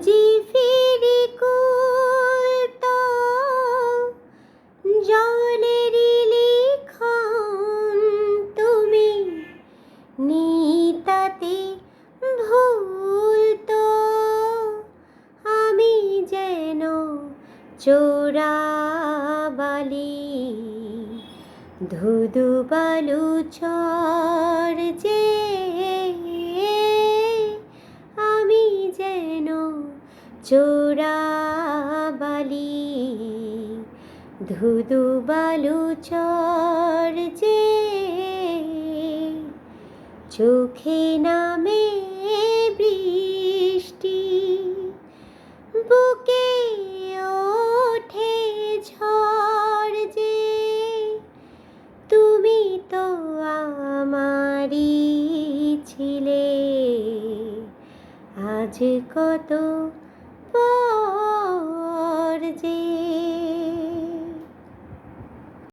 আজি ফিরি কুলতো জলেরই লিখন তুমি নিতাতে ভুলতো আমি যেন চোরাবালি ধুধু বালু চর যে আমি যেন চোরাবালি ধুধু বালু চর যে চোখে নামে বৃষ্টি বুকে ওঠে ঝড় যে তুমি তো আমারই ছিলে আজ কত